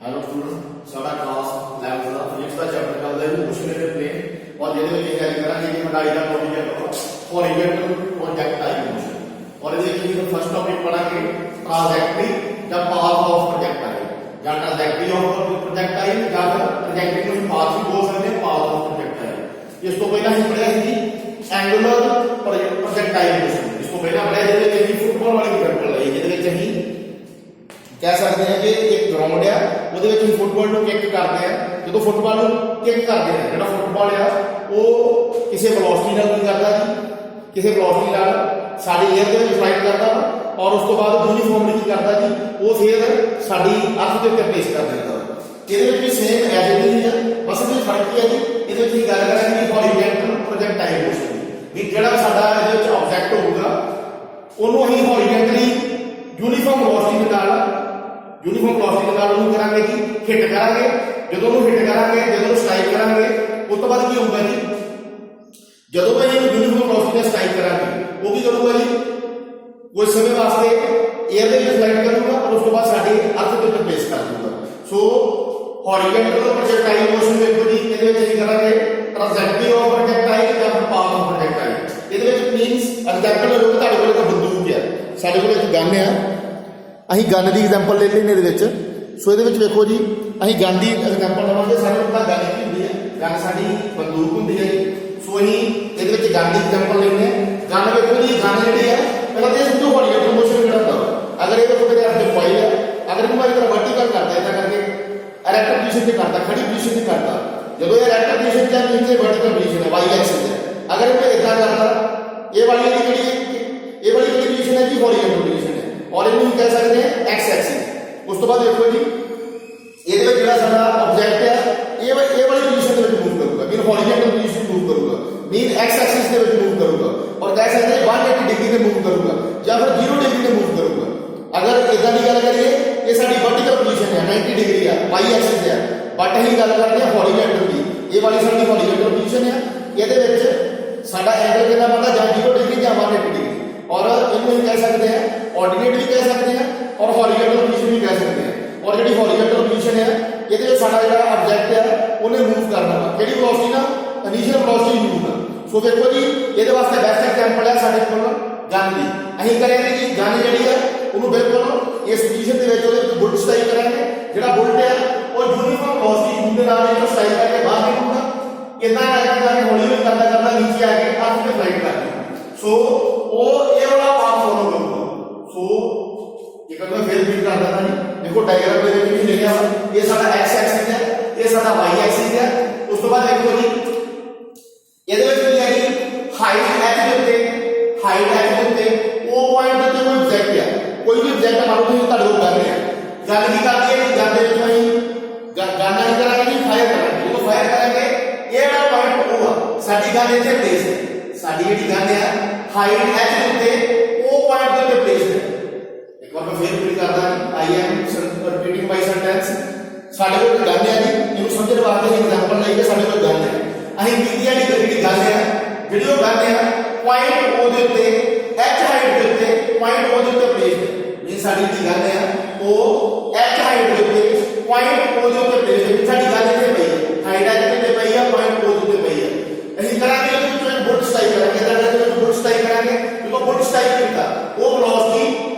Hello student साडा class 11th ਦਾ physics ਦਾ chapter ਚੱਲਦਾ ਹੈ ਓਸੀਲੇਟਰ ਪਲੇਨ और ਜਿਹਦੇ ਵਿੱਚ ਗੱਲ ਕਰਾਂਗੇ ਕਿ ਮਡਾਈ ਦਾ ਟੌਪਿਕ हॉरिजॉन्टल प्रोजेक्टाइल मोशन और ਇਹਦੇ ਵਿੱਚ ਫਸਟ ਟੌਪਿਕ ਪੜਾਂਗੇ ट्रांजैक्टरी ਜਾਂ पाथ ऑफ प्रोजेक्टाइल ਜਾਂ ट्रांजैक्टरी ऑफ प्रोजेक्टाइल ਜਾਂ ट्रांजैक्टरी ਨੂੰ पाथ भी बोल सकते हैं पाथ ऑफ प्रोजेक्टाइल। इस तो पहला ही पढ़ा है कि एंगुलर प्रोजेक्टाइल मोशन। इस तो पहला पढ़ा ਜਿਹਦੇ ਵਿੱਚ फुटबॉल वाली एग्जांपल ਲਈ ਜਿਹਦੇ ਵਿੱਚ ਅਸੀਂ कह सकते हैं कि एक ग्राउंड है ਉਹਦੇ ਵਿੱਚ फुटबॉल ਨੂੰ ਕਿੱਕ ਕਰਦੇ ਆ ਜਦੋਂ फुटबॉल ਨੂੰ ਕਿੱਕ ਕਰਦੇ ਆ ਜਿਹੜਾ फुटबॉल ਆ ਉਹ ਕਿਸੇ ਵੈਲੋਸਿਟੀ ਨਾਲ ਕੀ ਕਰਦਾ ਜੀ ਕਿਸੇ ਵੈਲੋਸਿਟੀ ਨਾਲ ਸਾਡੀ 에ਅਰ ਦੇ ਵਿੱਚ ਫਲਾਈਟ ਕਰਦਾ ਔਰ ਉਸ ਤੋਂ ਬਾਅਦ ਯੂਨੀਫਾਰਮਲੀ ਕੀ ਕਰਦਾ ਜੀ ਉਹ ਫਿਰ ਸਾਡੀ ਅਰਥ ਦੇ ਉੱਤੇ ਪਲੇਸ ਕਰ ਦਿੰਦਾ। ਇਹਦੇ ਵਿੱਚ ਵੀ ਸੇਮ ਐਜ਼ ਇਟ ਇਜ਼ ਬਸ ਇਹ ਫਰਕ ਕੀ ਹੈ ਜੀ ਇਹਦੇ ਵਿੱਚ ਗੱਲ ਕਰਾਂਗੇ ਕਿ ਹੌਰੀਜ਼ੌਂਟਲ ਪ੍ਰੋਜੈਕਟਾਈਲ ਮੋਸ਼ਨ ਵੀ ਜਿਹੜਾ ਸਾਡਾ ਇਹਦੇ ਵਿੱਚ ਆਬਜੈਕਟ ਹੋਊਗਾ ਉਹਨੂੰ ਅਸੀਂ ਹੌਰੀਜ਼ੌਂਟਲੀ यूनिफॉर्म वेलोसिटी के नाल ਉਹਨੂੰ ਕਰਾਂਗੇ ਜੀ ਹਿੱਟ ਕਰਾਂਗੇ। ਜਦੋਂ ਉਹਨੂੰ ਹਿੱਟ ਕਰਾਂਗੇ ਜਦੋਂ ਸਟ੍ਰਾਈਕ ਕਰਾਂਗੇ ਉਸ ਤੋਂ ਬਾਅਦ ਕੀ ਹੋਊਗਾ ਜੀ ਜਦੋਂ ਮੈਂ ਇਹਨੂੰ ਯੂਨੀਫਾਰਮ वेलोसिटी ਨਾਲ ਸਟ੍ਰਾਈਕ ਕਰਾਂਗੇ ਉਹ ਕੀ ਕਰੂਗਾ ਜੀ ਕੁਝ ਸਮੇਂ ਵਾਸਤੇ 에ਅਰ ਦੇ ਵਿੱਚ ਫਲਾਈਟ ਕਰੂਗਾ ਔਰ ਉਸ ਤੋਂ ਬਾਅਦ ਸਾਡੇ ਅਰਥ ਦੇ ਉੱਤੇ ਪਲੇਸ ਕਰ ਦੂਗਾ। ਸੋ ਹੌਰੀਜ਼ੌਂਟਲ ਪ੍ਰੋਜੈਕਟਾਈਲ ਮੋਸ਼ਨ ਵੇਖੋ ਜੀ ਇਹਦੇ ਵਿੱਚ ਅਸੀਂ ਕਰਾਂਗੇ ਟ੍ਰਾਂਜੈਕਟਰੀ ਆਫ ਪ੍ਰੋਜੈਕਟਾਈਲ ਜਾਂ ਪਾਥ ਆਫ ਪ੍ਰੋਜੈਕਟਾਈਲ। ਇਹਦੇ ਵਿੱਚ ਮੀਨਸ ਐਗਜ਼ਾਮਪਲ ਲਓ ਤੁਹਾਡੇ ਕੋਲ ਇੱਕ ਬੰਦੂਕ ਹੈ ਸਾਡੇ ਕੋਲ ਇੱਕ ਗਨ ਆ ਅਸੀਂ ਗਨ ਦੀ ਐਗਜ਼ਾਮਪਲ ਲੈ ਲੈਣੇ ਇਹਦੇ ਵਿੱਚ। ਸੋ ਇਹਦੇ ਵਿੱਚ ਵੇਖੋ ਜੀ ਅਸੀਂ ਗਨ ਦੀ ਐਗਜ਼ਾਮਪਲ ਲਵਾਂਗੇ ਸਾਡੇ ਕੋਲ ਤਾਂ ਗਨ ਕੀ ਹੁੰਦੀ ਹੈ ਗਨ ਸਾਡੀ ਬੰਦੂਕ ਹੁੰਦੀ ਹੈ। ਸੋ ਅਸੀਂ ਇਹਦੇ ਵਿੱਚ ਗਨ ਦੀ ਐਗਜ਼ਾਮਪਲ ਲੈਣੇ ਗਨ ਵੇਖੋ ਜੀ ਗਨ ਜਿਹੜੀ ਹੈ ਪਹਿਲਾਂ ਤੇ ਸਭ ਤੋਂ ਹੌਰੀਜ਼ੌਂਟਲ ਮੋਸ਼ਨ ਕਿਹੜਾ ਹੁੰਦਾ ਅਗਰ ਇਹ ਵੇਖੋ ਮੇਰੇ ਹੱਥ ਦੇ ਫਾਈਲ ਹੈ ਅਗਰ ਇਹਨੂੰ ਮੈਂ ਇਧਰ ਵਰਟੀਕਲ ਕਰਦਾ ਇਦਾਂ ਕਰਕੇ ਇਰੈਕਟ ਪੋਜੀਸ਼ਨ ਤੇ ਕਰਦਾ ਖੜੀ ਪੋਜੀਸ਼ਨ ਤੇ ਕਰਦਾ ਜਦੋਂ ਇਹ ਇਰੈਕਟ ਪੋਜੀਸ਼ਨ ਤੇ ਨੀਚੇ ਵਰਟੀਕਲ ਪੋਜੀਸ਼ਨ ਹੈ ਵਾਈ ਐਕਸਿਸ ਹੈ ਅਗਰ ਇਹ ਇਦਾਂ ਕਰਦਾ ਇਹ ਵਾਲੀ ਜਿਹੜੀ ਪੋਜੀਸ਼ਨ है जी हॉरिजॉन्टल पोजीशन है और इन्हें कह सकते हैं एक्स एक्सिस। उस तो बाद देखो जी ਇਹਦੇ ਵਿੱਚ ਜਿਹੜਾ ਸਾਡਾ ਆਬਜੈਕਟ ਹੈ ਇਹ ਵਾਲੀ ਪੋਜੀਸ਼ਨ ਦੇ ਵਿੱਚ ਮੂਵ ਕਰੂਗਾ ਮੀਨ ਹੌਰੀਜ਼ੌਂਟਲ ਪੋਜੀਸ਼ਨ ਮੂਵ ਕਰੂਗਾ ਮੀਨ ਐਕਸ ਐਕਸਿਸ ਦੇ ਵਿੱਚ ਮੂਵ ਕਰੂਗਾ ਔਰ ਕਹਿ ਸਕਦੇ ਹਾਂ 180 ਡਿਗਰੀ ਤੇ ਮੂਵ ਕਰੂਗਾ ਜਾਂ ਫਿਰ 0 ਡਿਗਰੀ ਤੇ ਮੂਵ ਕਰੂਗਾ। ਅਗਰ ਇਦਾਂ ਦੀ ਗੱਲ ਕਰੀਏ ਇਹ ਸਾਡੀ ਵਰਟੀਕਲ ਪੋਜੀਸ਼ਨ ਹੈ 90 ਡਿਗਰੀ ਆ ਵਾਈ ਐਕਸਿਸ ਹੈ ਬਟ ਅਸੀਂ ਗੱਲ ਕਰਦੇ ਹਾਂ ਹੌਰੀਜ਼ੌਂਟਲ ਦੀ ਇਹ ਵਾਲੀ ਸਾਡੀ ਹੌਰੀਜ਼ੌਂਟਲ ਪੋਜੀਸ਼ਨ ਹੈ ਇਹਦੇ ਵਿੱਚ ਸਾਡਾ ਐਂਗਲ ਕਿੰਨਾ ਬਣਦਾ ਜਾਂ 0 ਡਿਗਰੀ ਜਾਂ 180 ਡਿਗਰੀ और इनको कह सकते हैं ऑर्डिनेट भी कह सकते हैं और हॉरिजॉन्टल पोजीशन भी कह सकते हैं। और ਜਿਹੜੀ हॉरिजॉन्टल पोजीशन है ਇਹਦੇ ਵਿੱਚ ਸਾਡਾ ਜਿਹੜਾ ਆਬਜੈਕਟ ਹੈ ਉਹਨੇ ਮੂਵ ਕਰਨਾ ਵਾ ਕਿਹੜੀ ਵੈਲੋਸਿਟੀ ਨਾਲ ਇਨੀਸ਼ੀਅਲ ਵੈਲੋਸਿਟੀ ਮੂਵ ਨਾਲ। ਸੋ ਦੇਖੋ ਜੀ ਇਹਦੇ ਵਾਸਤੇ ਬੈਸਟ ਐਗਜ਼ਾਮਪਲ ਹੈ ਸਾਡੇ ਕੋਲ ਗਨ ਦੀ। ਅਸੀਂ ਕਰਾਂਗੇ ਕਿ ਗਨ ਜਿਹੜੀ ਹੈ ਉਹਨੂੰ ਬਿਲਕੁਲ ਇਸ ਪੋਜੀਸ਼ਨ ਦੇ ਵਿੱਚ ਉਹਦੇ ਬੁਲਟ ਸਟ੍ਰਾਈਕ ਕਰਾਂਗੇ ਜਿਹੜਾ ਬੁਲਟ ਹੈ ਉਹ ਯੂਨੀਫਾਰਮ ਵੈਲੋਸਿਟੀ ਮੂਵ ਦੇ ਨਾਲ ਇਹਨੂੰ ਸਟ੍ਰਾਈਕ ਕਰਕੇ ਬਾਹਰ ਨਿਕਲੂਗਾ ਇਦਾਂ ਕਰਕੇ ਹੌਲੀ ਹੌਲੀ ਕਰਦਾ ਨੀਚੇ ਆ ਕੇ ਅਰਥ ਤੇ ਫਲਾਈਟ ਕਰਦਾ। ਸੋ ਉਹ ਇਹ ਵਾਲਾ ਪਾਥ ਫੋਲੋ ਕਰੂਗਾ। ਸੋ ਇੱਕ ਵਾਰ ਫਿਰ ਰਿਪੀਟ ਕਰ ਦਿੰਦਾ ਜੀ ਦੇਖੋ ਡਾਇਗਰਾਮ ਦੇ ਵਿੱਚ ਵੀ ਲਿਖਿਆ ਹੋਇਆ ਇਹ ਸਾਡਾ ਐਕਸ ਐਕਸਿਸ ਹੈ ਇਹ ਸਾਡਾ ਵਾਈ ਐਕਸਿਸ ਹੈ। ਉਸ ਤੋਂ ਬਾਅਦ ਦੇਖੋ ਜੀ ਇਹਦੇ ਵਿੱਚ ਕੀ ਹੈ ਜੀ ਹਾਈਟ ਐਚ ਦੇ ਉੱਤੇ ਉਹ ਪੁਆਇੰਟ ਤੇ ਕੋਈ ਆਬਜੈਕਟ ਹੈ ਕੋਈ ਵੀ ਆਬਜੈਕਟ ਮਾਰੋ ਤੁਸੀਂ ਤੁਹਾਡੇ ਕੋਲ ਕਰ ਰਹੇ ਗੱਲ ਕੀ ਕਰਦੀ ਹੈ ਗੱਲ ਦੇ ਵਿੱਚ ਅਸੀਂ ਗਨ ਨਾਲ ਕਰਾਂਗੇ ਜੀ ਫਾਇਰ ਕਰਾਂਗੇ ਜਦੋਂ ਫਾਇਰ ਕਰਾਂਗੇ ਇਹ ਵਾਲਾ ਪੁਆਇੰਟ ਉਹ ਆ ਸਾਡੀ ਗਨ ਇੱਥੇ ਪਲੇਸ ਹੈ ਸਾਡੀ ਜਿਹੜੀ ਗਨ ਹੈ ਹਾਈਟ ਐਚ ਦੇ ਉੱਤੇ ਉਹ ਪੁਆਇੰਟ ਦੇ ਉੱਤੇ ਪਲੇਸ ਹੈ। ਇੱਕ ਵਾਰ ਮੈਂ ਫੇਰ ਰਿਪੀਟ ਕਰਦਾ I am repeating my sentence ਸਾਡੇ ਕੋਲ ਗਨ ਹੈ ਜੀ ਇਹਨੂੰ ਸਮਝਣ ਵਾਸਤੇ ਐਗਜ਼ਾਮਪਲ ਲਈਏ ਸਾਡੇ ਕੋਲ ਗਨ ਹੈ ਅਸੀਂ ਕੀਤੀ ਹੈ ਜਿਹੜੀ ਗਨ ਹੈ ਜਿਹੜੀ ਉਹ ਗਨ ਹੈ ਪੁਆਇੰਟ O ਦੇ ਉੱਤੇ ਐਚ ਹਾਈਟ ਦੇ ਉੱਤੇ ਪੁਆਇੰਟ O ਦੇ ਉੱਤੇ ਪਲੇਸ ਹੈ। ਇਹ ਸਾਡੀ ਜਿਹੜੀ ਗਨ ਹੈ ਉਹ ਐਚ ਹਾਈਟ ਦੇ ਉੱਤੇ ਪੁਆਇੰਟ O ਦੇ ਉੱਤੇ ਪਲੇਸ ਹੈ। ਸਾਡੀ ਗਨ ਇੱਥੇ ਪਈ ਹੈ ਹਾਈਟ ਐਚ ਤੇ ਪਈ ਹੈ ਪੁਆਇੰਟ O ਦੇ ਉੱਤੇ ਪਈ ਹੈ। ਅਸੀਂ ਕਰਾਂਗੇ ਬੁਲਟ ਸਟ੍ਰਾਈਕ ਕਰਾਂਗੇ ਬੁਲਟ ਸਟ੍ਰਾਈਕ ਕਰਾਂਗੇ ਜਦੋਂ ਬੁਲਟ ਸਟ੍ਰਾਈਕ ਕੀਤਾ ਉਹ ਵੈਲੋਸਿਟੀ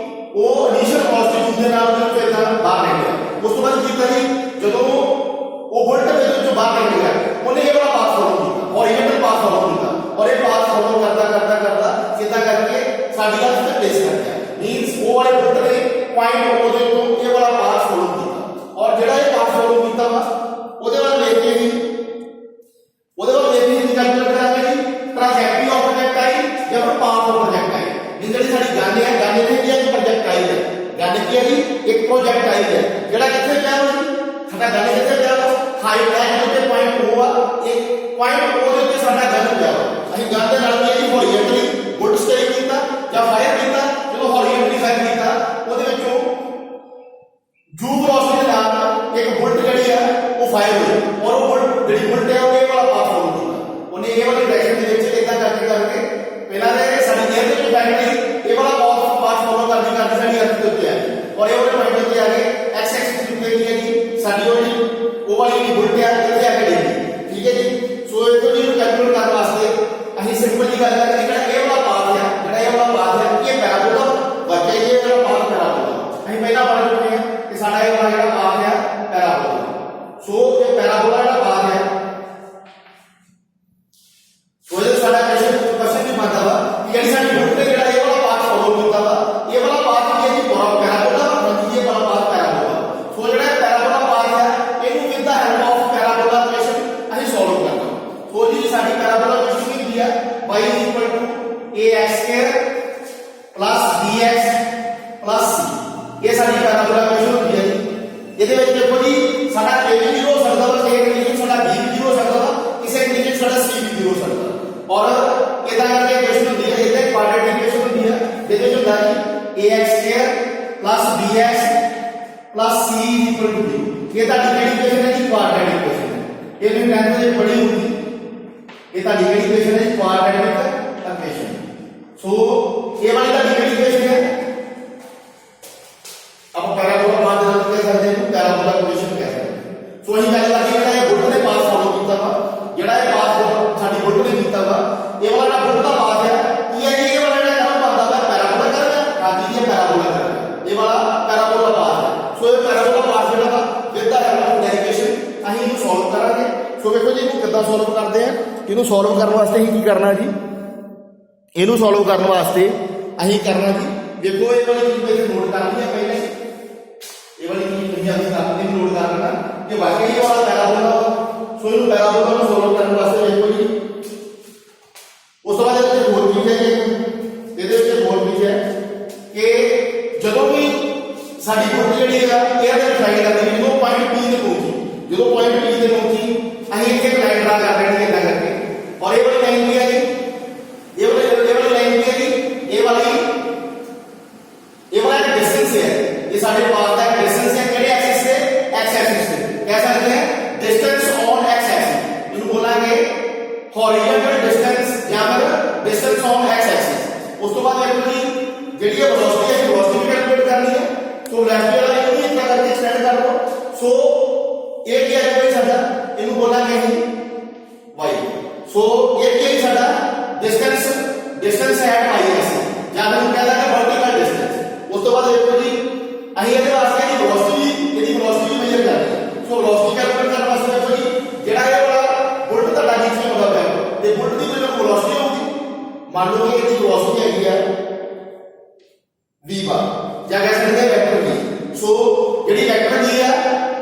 ਉਹ ਇਨੀਸ਼ੀਅਲ ਵੈਲੋਸਿਟੀ ਦੇ ਨਾਲ ਉਹਦੇ ਤੋਂ ਬਾਹਰ ਨਿਕਲਿਆ। ਉਸ ਤੋਂ ਬਾਅਦ ਕੀਤਾ ਜੀ ਜਦੋਂ ਉਹ ਬੁਲਟ ਦੇ ਵਿੱਚੋਂ ਬਾਹਰ ਨਿਕਲਿਆ ਉਹਨੇ ਇਹ ਵਾਲਾ ਪਾਥ ਫੋਲੋ ਕੀਤਾ ਹੌਰੀਜ਼ੌਂਟਲ ਪਾਥ ਫੋਲੋ ਕੀਤਾ ਔਰ ਇਹ ਪਾਥ ਫੋਲੋ ਕਰਦਾ ਸਿੱਧਾ ਕਰਕੇ ਸਾਡੀ ਗੱਲ ਤੇ ਪਲੇਸ ਕਰ ਗਿਆ ਮੀਨਸ ਉਹ ਵਾਲੇ ਬੁਲਟ ਨੇ ਪੁਆਇੰਟ O ਦੇ ਤੋਂ ਇਹ ਵਾਲਾ ਪਾਥ ਫੋਲੋ ਕੀਤਾ ਔਰ ਜਿਹੜਾ ਇਹ ਪਾਥ ਫੋਲੋ ਕੀਤਾ ਵਾ ਉਹਦੇ ਵੱਲ ਲੈ ਕੇ ਜੀ ਕੈਲਕੂਲੇਟ ਕਰਾਂਗੇ ਜੀ ट्रांजैक्टरी ऑफ प्रोजेक्टाइल या फिर पाथ ऑफ प्रोजेक्टाइल। ਜਿਹੜੀ ਸਾਡੀ ਗਨ ਹੈ ਗਨ ਇਹਦੇ ਕੀ ਹੈ प्रोजेक्टाइल है गन ਕੀ ਹੈ ਜੀ ਇੱਕ प्रोजेक्टाइल है ਜਿਹੜਾ ਕਿੱਥੇ ਪਿਆ ਹੋਇਆ ਜੀ ਸਾਡਾ ਗਨ ਕਿੱਥੇ ਪਿਆ ਹੋਇਆ ਹਾਈਟ ਐਚ ਦੇ ਪੁਆਇੰਟ O ਆ ਇੱਕ ਪੁਆਇੰਟ O ਦੇ ਉੱਤੇ ਸਾਡਾ ਗਨ ਪਿਆ ਹੋਇਆ ਅਸੀਂ ਗਨ ਦੇ ਨਾਲ ਕੀ ਹੌਰੀਜ਼ੌਂਟਲੀ ਬੁਲਟ ਸਟ੍ਰਾਈਕ ਕੀਤਾ ਜਾਂ ਫਾਇਰ ਕੀਤਾ ਜਦੋਂ ਹੌਰੀਜ਼ੌਂਟਲੀ ਫਾਇਰ ਕੀਤਾ ਉਹਦੇ ਵਿੱਚੋਂ ਜੂ ਵੈਲੋਸਿਟੀ ਦੇ ਨਾਲ ਇੱਕ ਬੁਲਟ ਜਿਹੜੀ ਹੈ ਉਹ ਫਾਇਰ ਹੋਈ ਔਰ ਉਹ ਬੁਲਟ ਜਿਹੜੀ ਬੁਲਟ ਹੈ ਉਹ ਇਹ ਵਾਲਾ ਪਾਥ ਫੋਲੋ ਕੀਤਾ ਉਹਨੇ ਇਹ ਵਾਲੀ ਡਾਇਰੈਕਸ਼ਨ ਦੇ ਵਿੱਚ ਇਦਾਂ ਕਰਕੇ ਪਹਿਲਾਂ ਦੇ ਸਾਡੀ 에ਅਰ ਦੇ ਵਿੱਚ ਬੈਠ ਇਹ ਵਾਲਾ ਪਾਥ ਫੋਲੋ ਕਰਦੀ ਸਾਡੀ ਅਰਥ ਦੇ ਉੱਤੇ ਆ ਔਰ ਇਹ ਵਾਲੇ ਪੁਆਇੰਟ ਉੱਤੇ ਆ ਗਏ ਐਕਸ ਐਕਸਿਸ ਉੱਤੇ ਕੀ ਹੈ ਜੀ ਸਾਡੀ ਉਹ ਵਾਲੀ ਬੁਲਟ ਆ ਕਿੱਥੇ ਆ ਕੇ ਡਿੱਗੀ, ਠੀਕ ਹੈ ਜੀ। ਸੋ ਇਹ ਤੋਂ ਜੀ ਕੈਲਕੂਲੇਟ ਕਰਨ ਵਾਸਤੇ ਅਸੀਂ ਸਿੰਪਲ ਜੀ ਗੱਲ ਕਰਾਂਗੇ, ਜਿਹੜਾ ਇਹ ਵਾਲਾ ਪਾਥ ਆ, ਜਿਹੜਾ ਇਹ ਵਾਲਾ ਪਾਥ ਆ, ਇਹ ਪੈਰਾਬੋਲਾ ਵਾਕਿਆ ਇਹ ਜਿਹੜਾ ਪਾਥ ਪੈਰਾਬੋਲਾ ਅਸੀਂ ਪਹਿਲਾਂ ਪੜ੍ਹ ਚੁੱਕੇ ਹਾਂ ਕਿ ਸਾਡਾ ਇਹ ਵਾਲਾ ਜਿਹੜਾ ਪਾਥ ਆ ਪੈਰਾਬੋਲਾ। ਸੋ ਇਹ ਪੈਰਾਬੋਲਾ ਜਿਹੜਾ ਪਾਥ ਹੈ, ਸੋ ਇਹ ਸਾਡਾ ਕੁਐਸਚਨ ਵੀ ਬਣਦਾ ਵਾ ਕਿ ਜਿਹੜੀ ਸਾਡੀ ਬੁਲਟ ਨੇ ਜਿਹੜਾ ਇਹ ਵਾਲਾ ਪਾਥ ਫੋਲੋ ਕੀਤਾ ਵਾ, ਇਹ ਵਾਲਾ ਪਾਥ ਕੀ ਹੈ ਜੀ ਪੈਰਾਬੋਲਾ, ਹਾਂਜੀ ਇਹ ਵਾਲਾ ਪਾਥ ਪੈਰਾਬੋਲਾ। ਸੋ ਜਿਹੜਾ ਪੈਰਾਬੋਲਾ ਪਾਥ ਹੈ ਇਹਨੂੰ with the help of ਪੈਰਾਬੋਲਾ equation ਅਸੀਂ ਸੋਲਵ ਕਰਨਾ। ਸੋ ਜੀ ਸਾਡੀ ਪੈਰਾਬੋਲਾ ਇਕੁਏਸ਼ਨ ਕੀ ਹੁੰਦੀ ਹੈ, y ax square plus bx plus c, ਇਹ ਸਾਡੀ ਪੈਰਾਬੋਲਾ ਇਕੁਏਸ਼ਨ ਹੁੰਦੀ ਹੈ ਜੀ। ਇਹਦੇ ਵਿੱਚ ਦੇਖੋ ਜੀ ਸਾਡਾ a ਵੀ 0 ਹੋ ਸਕਦਾ ਵਾ, ਕਿਸੇ ਕੰਡੀਸ਼ਨ ਸਾਡਾ b ਵੀ 0 ਹੋ ਸਕਦਾ ਵਾ, ਕਿਸੇ ਕੰਡੀਸ਼ਨ ਸਾਡਾ c ਵੀ 0 ਹੋ ਸਕਦਾ ਔਰ ਇਦਾਂ ਕਰਕੇ ਇਕੁਏਸ਼ਨ ਹੁੰਦੀ ਹੈ। ਇਹਦੇ ਕੁਆਡਰੇਟਿਕ ਇਕੁਏਸ਼ਨ ਹੁੰਦੀ ਹੈ ਜਿਹਦੇ ਵਿੱਚ ਹੁੰਦਾ ਕਿ ax square plus bx plus c equal to 0। ਇਹ ਤੁਹਾਡੀ ਕਿਹੜੀ ਇਕੁਏਸ਼ਨ ਹੈ ਜੀ, ਕੁਆਡਰੇਟਿਕ ਇਕੁਏਸ਼ਨ। ਇਹ ਵੀ 10th ਦੇ ਪੜ੍ਹੀ ਹੋਊਗੀ। ਇਹ ਤੁਹਾਡੀ ਕਿਹੜੀ ਇਕੁਏਸ਼ਨ ਹੈ, ਕੁਆਡਰੇਟਿਕ ਇਕੁਏਸ਼ਨ। ਸੋ ਇਹ ਵਾਲੀ ਤੁਹਾਡੀ ਕਿਹੜੀ ਇਕੁਏਸ਼ਨ ਹੈ, ਆਪਾਂ ਪੈਰਾਬੋਲਾ ਬਾਅਦ ਵਿੱਚ ਕਹਿ ਸਕਦੇ ਹਾਂ, ਪੈਰਾਬੋਲਾ ਇਕੁਏਸ਼ਨ ਕਹਿ ਸਕਦੇ ਹਾਂ। ਸੋ ਅਸੀਂ ਗੱਲ ਕਰਦੇ ਜਿਹੜਾ ਇਹ ਬੁਲਟ ਨੇ ਪਾਥ ਫੋਲੋ ਕੀਤਾ ਵਾ, ਜਿਹੜਾ ਇਹ ਪਾਥ ਸਾਡੀ ਬੁਲਟ ਨੇ ਕੀਤਾ ਵਾ, ਇਹ ਵਾਲਾ ਜਿਹੜਾ ਬੁਲਟ ਦਾ ਪਾਥ ਹੈ ਕੀ ਹੈ ਜੀ, ਇਹ ਵਾਲਾ ਜਿਹੜਾ ਕਰਵ ਬਣਦਾ ਵਾ ਪੈਰਾਬੋਲਾ ਕਰਵ, ਹਾਂਜੀ ਇਹ ਪੈਰਾਬੋਲਾ ਕਰਵ, ਇਹ ਵਾਲਾ ਪੈਰਾਬੋਲਾ ਪਾਥ ਹੈ। ਸੋ ਇਹ ਪੈਰਾਬੋਲਾ ਪਾਥ ਜਿਹੜਾ ਵਾ ਵਿਦ ਦਾ ਹੈਲਪ ਆਫ ਡੈਰੀਵੇਸ਼ਨ ਅਸੀਂ ਇਹਨੂੰ ਸੋਲਵ ਕਰਾਂਗੇ। ਸੋ ਵੇਖੋ ਜੀ ਇਹਨੂੰ ਕਿੱਦਾਂ ਸੋਲਵ ਕਰਦੇ ਆ। ਇਹਨੂੰ ਸੋਲਵ ਕਰਨ ਵਾਸਤੇ ਅਸੀਂ ਕੀ ਕਰਨਾ ਜੀ, ਇਹਨੂੰ ਸੋਲਵ ਕਰਨ ਵਾਸਤੇ ਅਸੀਂ ਕਰਨਾ ਜੀ, ਵੇਖੋ ਇਹ ਵਾਲੀ ਚੀਜ਼ ਪਹਿਲੇ ਨੋਟ ਕਰਨੀ ਹੈ, ਪਹਿਲੇ ਇਹ ਵਾਲੀ ਚੀਜ਼ ਤੁਸੀਂ ਆਪਣੀ ਕਾਪੀ ਤੇ ਨੋਟ ਕਰ ਲੈਣਾ ਕਿ ਵਾਕਈ ਇਹ ਵਾਲਾ ਪੈਰਾਬੋਲਾ ਵਾ। ਸੋ ਇਹਨੂੰ ਪੈਰਾਬੋਲਾ ਨੂੰ ਸੋਲਵ ਕਰਨ ਵਾਸਤੇ ਵੇਖੋ ਜੀ, ਉਸ ਤੋਂ ਬਾਅਦ ਇਹਦੇ ਹੋਰ ਚੀਜ਼ ਹੈ ਕਿ ਇਹਦੇ ਵਿੱਚ ਹੋਰ ਚੀਜ਼ ਹੈ ਕਿ ਜਦੋਂ ਵੀ ਸਾਡੀ ਬੁਲਟ ਜਿਹੜੀ ਹੈ ਇਹਦੇ ਵਿੱਚ ਲਾਈਨ ਲੱਗਦੀ ਹੈ, ਜਦੋਂ ਪੁਆਇੰਟ P ਤੇ ਪਹੁੰਚੀ, ਜਦੋਂ ਪੁਆਇੰਟ P ਤੇ ਪਹੁੰਚੀ ਅਸੀਂ ਇੱਥੇ ਲਾਈਨ ਡਰਾ ਕਰ ਲੈਣੀ ਹੈ ਇਦਾਂ ਕਰਕੇ। ਔਰ ਇਹ ਵਾਲੀ ਲਾਈਨ ਕੀ ਹੈ ਜੀ, ਇਹ ਵਾਲੀ ਲਾਈਨ ਕੀ ਹੈ ਜੀ, ਇਹ ਵਾਲਾ डिस्टेंस है, ये सारे पाथ का डिस्टेंस है केड़े एक्सिस से, एक्स एक्सिस से। कह सकते हैं डिस्टेंस ऑन एक्स एक्सिस, इनको बोलेंगे हॉरिजॉन्टल डिस्टेंस या फिर डिस्टेंस ऑन एक्स एक्सिस। उस तो बाद देखो जी जेडी ये वेलोसिटी है, वेलोसिटी कैलकुलेट करनी है। तो लेफ्ट वाला ये भी इतना करके एक्सटेंड कर दो। सो ये क्या है साडा, इनको बोलेंगे ही y। सो ये क्या है साडा डिस्टेंस, डिस्टेंस है y एक्सिस या फिर कहता है वर्टिकल डिस्टेंस। उस तो बाद देखो जी अही ਇਹਦੇ ਵਾਸਤੇ ਦੀ ਵੈਲੋਸਿਟੀ ਮੇਜਰ ਕਰਨੀ ਹੈ। ਸੋ ਵੈਲੋਸਿਟੀ ਕੈਲਕੂਲੇਟ ਕਰਨ ਵਾਸਤੇ ਦੇਖੋ ਜੀ ਜਿਹੜਾ ਇਹ ਵਾਲਾ ਬੁਲਟ ਤੁਹਾਡਾ ਨੀਚੇ ਹੁੰਦਾ ਪਿਆ ਤੇ ਬੁਲਟ ਦੀ ਜੋ ਵੈਲੋਸਿਟੀ ਹੋਊਗੀ, ਮੰਨ ਲਓ ਕਿ ਇਹਦੀ ਵੈਲੋਸਿਟੀ ਹੈਗੀ ਆ v ਬਾਰ ਜਾਂ ਕਹਿ ਸਕਦੇ ਹਾਂ ਵੈਕਟਰ v। ਸੋ ਜਿਹੜੀ ਵੈਕਟਰ v ਆ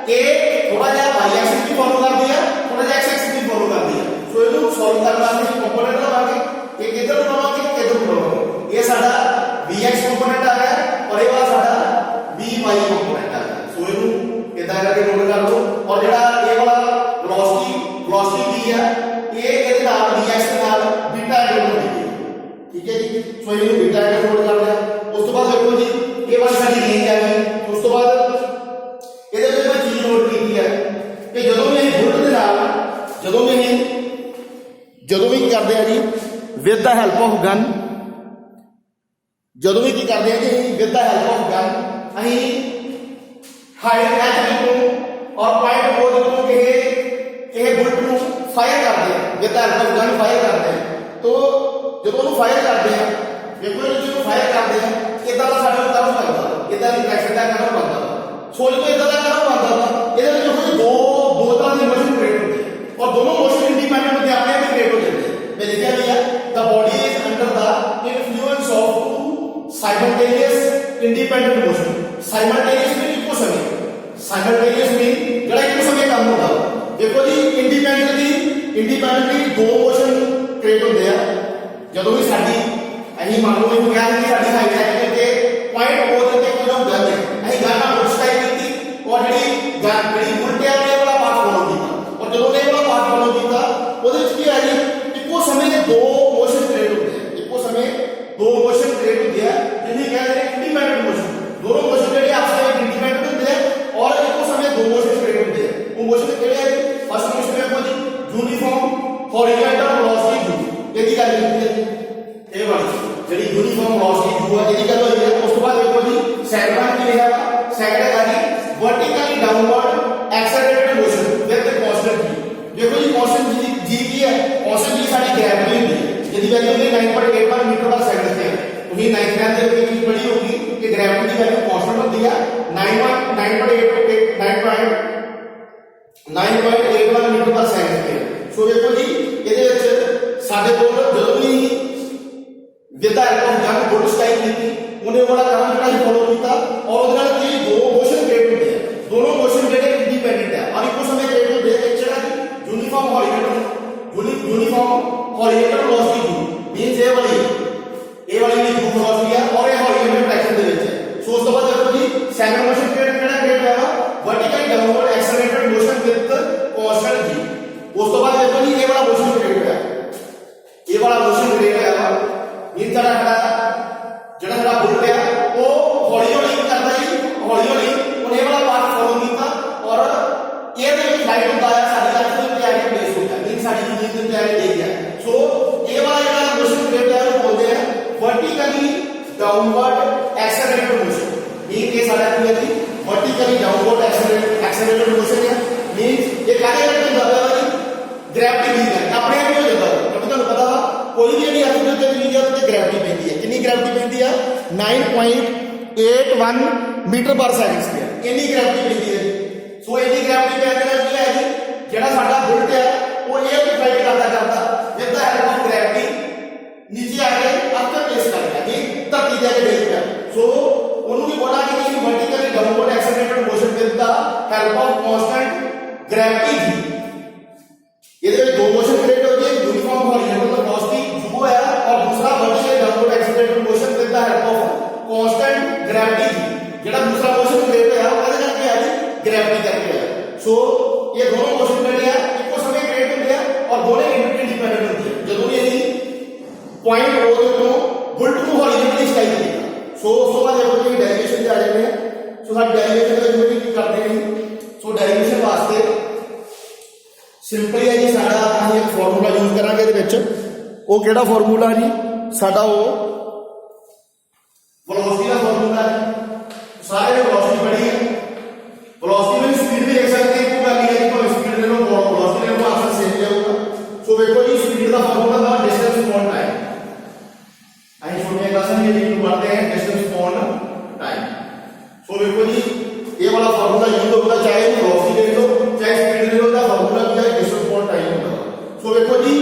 ਇਹ ਥੋੜਾ ਜਿਹਾ y ਐਕਸਿਸ ਵੀ ਫੋਲੋ ਕਰਦੀ ਆ, ਥੋੜਾ ਜਿਹਾ x ਐਕਸਿਸ ਵੀ ਫੋਲੋ ਕਰਦੀ ਆ। ਸੋ ਇਹਨੂੰ ਸੋਲਵ ਕਰਨ ਵਾਸਤੇ ਕੰਪੋਨੈਂਟ ਲਵਾਂਗੇ, ਇਹ ਕਿੱਧਰ ਨੂੰ ਲਵਾਂਗੇ, ਕਿੱਧਰ ਨੂੰ ਲਵਾਂਗੇ। ਇਹ ਸਾਡਾ vx ਕੰਪੋਨੈਂਟ ਆ ਗਿਆ और ये वाला साडा vy कंपोनेंट आ गया। सो इनु इदा करके नोट कर लो। और जेड़ा ये वाला वेलोसिटी v है ये इहदे नाल vx दे नाल बीटा एंगल होगी, ठीक है जी। सो इनु बीटा एंगल नोट कर लिया। उस तो बाद देखो जी ये वाली साडी रेंज आ गई। उस तो बाद इहदे विच कोई चीज नोट कीती है कि जदों भी ਅਸੀਂ बुलट दे नाल ਜਦੋਂ ਵੀ ਕਰਦੇ ਆ ਜੀ with the help of gun, ਜਦੋਂ ਵੀ ਕੀ ਕਰਦੇ ਆ ਜੀ with the help of gun ਅਸੀਂ ਹਾਈਟ ਐਚ ਤੋਂ ਔਰ ਪੁਆਇੰਟ O ਤੋਂ ਇਹ ਬੁਲਟ ਨੂੰ ਫਾਇਰ ਕਰਦੇ ਆ, with the help of gun fire ਕਰਦੇ ਆ। ਤੋਂ ਜਦੋਂ ਉਹਨੂੰ ਫਾਇਰ ਕਰਦੇ ਆ ਵੇਖੋ ਜਦੋਂ ਫਾਇਰ ਕਰਦੇ ਆ ਇਦਾਂ ਦਾ ਸਾਡੇ ਕੋਲ ਕਰਵ ਬਣਦਾ, ਇਦਾਂ ਦੀ ਡਾਇਰੈਕਸ਼ਨ ਦਾ ਕਰਵ ਬਣਦਾ। ਸੋਚ ਤੋਂ ਇਦਾਂ ਦਾ ਕਰਵ ਬਣਦਾ ਵਾ। ਇਹਦੇ ਵਿੱਚ ਕੋਈ ਦੋ ਤਰ੍ਹਾਂ ਦੀ ਮੋਸ਼ਨ ਕ੍ਰੀਏਟ ਹੁੰਦੀ ਹੈ ਔਰ ਦੋਨੋਂ ਮੋਸ਼ਨ ਇੰਡੀਪੈਂਡੈਂਟ ਹੁੰਦੇ, ਆਪਣੇ ਆਪ ਹੀ ਕ੍ਰੀਏਟ ਹੋ ਜਾਂਦੇ। ਮੈਂ ਲਿਖਿਆ ਵੀ ਹੈ the body is under the influence of simultaneous independent motion। simultaneous mean ਇੱਕੋ ਸਮੇਂ, simultaneous mean ਜਿਹੜਾ ਇੱਕੋ ਸਮੇਂ ਕੰਮ ਹੁੰਦਾ। ਦੇਖੋ ਜੀ ਇੰਡੀਪੈਂਡੈਂਟਲੀ ਦੋ ਮੋਸ਼ਨ ਕ੍ਰੀਏਟ ਹੁੰਦੇ ਆ। ਜਦੋਂ ਵੀ ਸਾਡੀ ਅਸੀਂ ਮੰਨ ਲਓ ਇਹ ਕਹਿੰਦੇ ਕਿ ਸਾਡੀ ਹਾਈਟ ਹੈ ਕਿ ਪੁਆਇੰਟ O ਦੇ ਉੱਤੇ ਕੋਈ ਗਨ ਹੈ, ਅਸੀਂ ਗਨ ਨਾਲ ਮੋਡੀਫਾਈ ਕੀਤੀ ਔਰ ਜਿਹੜੀ ਉਲਟੇ ਵਾਲੇ ਵਾਲਾ ਪਾਥ ਫੋਲੋ ਕੀਤਾ। ਔਰ ਜਦੋਂ ਇਹ ਵਾਲਾ ਪਾਥ ਫੋਲੋ ਕੀਤਾ ਉਹਦੇ ਵਿੱਚ ਕੀ ਆ ਜੀ ਇੱਕੋ ਸਮੇਂ ਦੇ ਦੋ ਮੋਸ਼ਨ ਕ੍ਰੀਏਟ ਹੁੰਦੇ ਆ, ਇੱਕੋ ਸਮੇਂ दो मोशन क्रिएट होते हैं जिन्हें कहते हैं इंडिपेंडेंट मोशन। दोनों मोशन ਜਿਹੜੇ ਆਪਸ ਵਿੱਚ ਇੰਡੀਪੈਂਡੈਂਟ ਹੁੰਦੇ ਆ ਔਰ ਇੱਕੋ ਸਮੇਂ ਦੋ ਮੋਸ਼ਨ ਕ੍ਰੀਏਟ ਹੁੰਦੇ ਆ। ਉਹ ਮੋਸ਼ਨ ਕਿਹੜੇ ਆ ਜੀ? ਫਸਟ ਮੋਸ਼ਨ ਦੇਖੋ ਜੀ ਯੂਨੀਫਾਰਮ ਹੌਰੀਜ਼ੌਂਟਲ ਵੈਲੋਸਿਟੀ, ਇਹਦੀ ਗੱਲ ਕੀਤੀ ਹੈ ਇਹ ਵਾਲੀ ਜਿਹੜੀ ਯੂਨੀਫਾਰਮ ਵੈਲੋਸਿਟੀ U ਆ ਇਹਦੀ ਗੱਲ ਹੋਈ ਹੈ। ਉਸ ਤੋਂ ਬਾਅਦ ਦੇਖੋ ਜੀ ਸੈਕੰਡ ਕੀ ਲਿਖਿਆ, ਸੈਕੰਡ ਹੈਗਾ ਜੀ ਵਰਟੀਕਲੀ ਡਾਊਨਵਰਡ कांस्टेंट जी की है, कांस्टेंट जी साडी ग्रेविटी होती है जिसकी वैल्यू होगी 9.81 मीटर पर सेकंड स्क्वायर। तो ये 9th क्लास के लिए चीज पढ़ी होगी कि ग्रेविटी की वैल्यू कांस्टेंट होती है 9.81 मीटर पर सेकंड स्क्वायर। सो देखो जी ਇਹਦੇ ਵਿੱਚ ਸਾਡੇ ਕੋਲ ਜਦੋਂ ਵੀ ਵਿਦ ਦਾ ਹੈਲਪ ਆਫ ਜੰਗ ਬੁੱਡ ਸਟਾਈਲ ਕੀਤੀ ਉਹਨੇ ਬੜਾ ਕੰਮ ਜਿਹੜਾ ਹੀ ਫੋਲੋ ਕੀਤਾ ਔਰ ਉਹਦੇ ਨਾਲ ਕੀ ਦੋ ਮੋਸ਼ਨ ਕ੍ਰੀਏਟ ਹੁੰਦੇ ਆ, ਦੋਨੋਂ ਮੋਸ਼ਨ ਜਿਹੜੇ ਇੰਡੀਪੈਂਡੈਂਟ ਆ ਔਰ ਇੱਕੋ ਸਮੇਂ ਕ੍ਰੀਏਟ ਹੁੰਦੇ ਆ। ਇੱਕ ਜਿਹੜਾ यूनिफॉर्म हॉरिजॉन्टल वेलोसिटी मींस ए वाली दी वेलोसिटी है और ये हॉरिजॉन्टल डायरेक्शन दे विच है। सो उस तो बाद देखो जी सेकंड मोशन क्रिएट होगा vertical downward accelerated motion with constant जी। उस तो बाद देखो जी ये वाला मोशन क्रिएट होया, ये वाला मोशन क्रिएट होया मींस जेड़ा जेड़ा बुलेट है वो हॉरिजॉन्टली करदा जी, हॉरिजॉन्टली उन्हें ये वाला पार्ट फॉलो कीता और ये दे विच लाइट होता है साडी अर्थ दे उत्ते आके प्लेस होता है मींस साडी जमीन दे उत्ते आके डिग गया। सो ये वाला जेड़ा मोशन क्रिएट है वो बोलते हैं vertically downward accelerated motion. Means ये साडा की है जी वर्टिकली डाउनवर्ड एक्सेलरेटेड मोशन है। मींस ये काहे करके दबा वाली ग्रेविटी दी है अपने आप ही हो जाता है क्योंकि ਤੁਹਾਨੂੰ ਪਤਾ ਵਾ कोई भी नहीं अर्थ दे उत्ते नहीं जाता ते ग्रेविटी पैंदी है। कितनी ग्रेविटी पैंदी है 9.81 मीटर पर सेकंड स्क्वायर इतनी ग्रेविटी पैंदी है। सो इतनी ग्रेविटी पैंदी है की है जी जेड़ा साडा बुलेट है वो ये डिफाइट करता with the help of gravity नीचे आके अर्थ प्लेस कर गया जी धरती ते आके डिग गया। सो ਉਹਨੂੰ ਵੀ ਬੋਲਾ ਕਿ vertically downward accelerated motion with the help of constant gravity g. ਇਹਦੇ ਵਿੱਚ ਦੋ ਮੋਸ਼ਨ ਕ੍ਰੀਏਟ ਹੋ ਗਏ यूनिफॉर्म हॉरिजॉन्टल वेलोसिटी जो है और दूसरा vertically downward accelerated motion with the help of constant gravity g. ਜਿਹੜਾ दूसरा मोशन क्रिएट होया ਉਹਦੇ ਕਰਕੇ ਆ ਜੀ ग्रेविटी करके है। सो ये दोनों मोशन ਜਿਹੜੇ ਆ ਇੱਕੋ ਸਮੇਂ ਕ੍ਰੀਏਟ ਹੁੰਦੇ ਆ ਔਰ ਦੋਨੇ ਇੰਡੀਪੈਂਡੈਂਟ ਹੁੰਦੇ ਆ। ਜਦੋਂ ਵੀ ਅਸੀਂ ਪੁਆਇੰਟ O ਦੇ ਤੋਂ ਬੁਲਟ ਨੂੰ ਹੌਰੀਜ਼ੌਨਟਲੀ ਸਟਾਈਲ ਕੀਤਾ ਸੋ ਉਸ ਤੋਂ ਬਾਅਦ ਜਦੋਂ ਅਸੀਂ ਡੈਰੀਵੇਸ਼ਨ ਤੇ ਆ ਜਾਂਦੇ ਆ। ਸੋ ਸਾਡੀ ਡੈਰੀਵੇਸ਼ਨ ਦੇ ਵਿੱਚ ਕੀ ਕਰਦੇ ਹਾਂ ਸੋ ਡੈਰੀਵੇਸ਼ਨ ਵਾਸਤੇ ਸਿੰਪਲੀ ਹੈ ਜੀ ਸਾਡਾ ਅਸੀਂ ਇੱਕ ਫਾਰਮੂਲਾ ਯੂਜ਼ ਕਰਾਂਗੇ ਇਹਦੇ ਵਿੱਚ। ਉਹ ਕਿਹੜਾ ਫਾਰਮੂਲਾ ਜੀ ਸਾਡਾ ਉਹ ਵੈਲੋਸਿਟੀ ਦਾ ਫਾਰਮੂਲਾ ਹੈ। ਸਾਰੇ ਵੈਲੋਸਿਟੀ ਪੜ੍ਹੀ ਹੈ वेलोसिटी में स्पीड भी देख सकते हैं को करनी है तो स्पीड ले लो वेलोसिटी ले लो आंसर सेम ही होगा। सो देखो जी स्पीड का फार्मूला था डिस्टेंस अपॉन टाइम। आई छोटे क्लास में ये लिख पढ़ते हैं डिस्टेंस अपॉन टाइम। सो देखो जी ये वाला फार्मूला यूज होगा चाहे वेलोसिटी ले लो चाहे स्पीड ले लो का फार्मूला भी है डिस्टेंस अपॉन टाइम होगा। सो देखो जी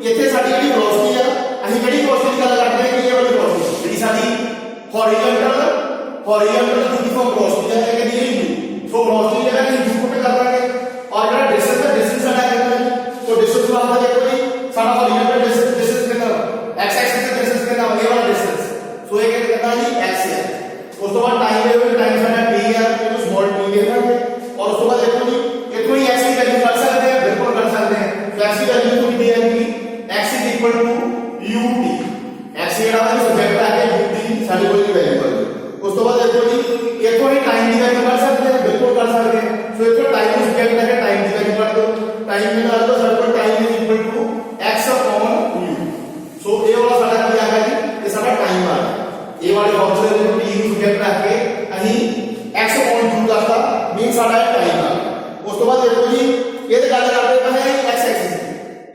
ਇੱਥੇ ਸਾਡੀ ਜਿਹੜੀ वेलोसिटी है ਅਸੀਂ ਕਿਹੜੀ वेलोसिटी ਦੀ ਗੱਲ ਕਰਦੇ ਹਾਂ ਕਿ ਇਹ ਵਾਲੀ वेलोसिटी ਜਿਹੜੀ ਸਾਡੀ हॉरिजॉन्टल यूनिफॉर्म वेलोसिटी है ਇਹ ਕਹਿੰਦੀ ਹੈ तो वेलोसिटी जगह नहीं इंपुट कर रहा है और जरा डिस्टेंस है डिस्टेंस साडा कितना है तो डिस्टेंस वाला देखो जी साडा हॉरिजॉन्टल डिस्टेंस कितना x एक्सिस पे डिस्टेंस कितना ये वाला डिस्टेंस सो ये कितना जी x है। उस तो बाद टाइम है टाइम साडा t है तो स्मॉल t है ना और उस तो बाद देखो जी इतना ही x की वैल्यू कर सकते हैं बिल्कुल कर सकते हैं। तो x की वैल्यू तो दी है कि x = ut x जेड़ा है सब्जेक्ट है ut साडी कोई वैल्यू कर। उस तो बाद देखो जी इतना ही टाइम की वैल्यू कर सकते हैं बिल्कुल कर सकते हैं। सो इतना टाइम सब्जेक्ट है टाइम की वैल्यू कर दो टाइम निकाल दो साडा टाइम = x अपॉन u। सो ये वाला साडा क्या आ गया जी ये साडा टाइम आ गया। ये वाले फंक्शन में t सब्जेक्ट रख के ਅਸੀਂ x अपॉन u करता मीन साडा टाइम आ गया। उस तो बाद देखो जी ये तो गल करते हैं x एक्सिस